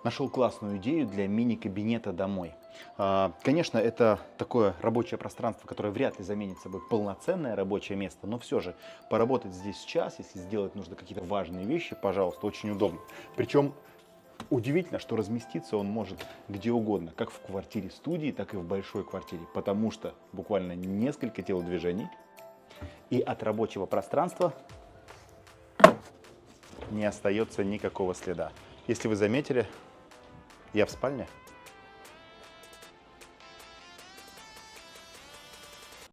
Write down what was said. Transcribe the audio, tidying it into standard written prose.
Нашел классную идею для мини-кабинета домой. Конечно, это такое рабочее пространство, которое вряд ли заменит собой полноценное рабочее место, но все же поработать здесь час, если сделать нужно какие-то важные вещи, пожалуйста, очень удобно. Причем удивительно, что разместиться он может где угодно, как в квартире-студии, так и в большой квартире, потому что буквально несколько телодвижений, и от рабочего пространства не остается никакого следа. Если вы заметили, я в спальне,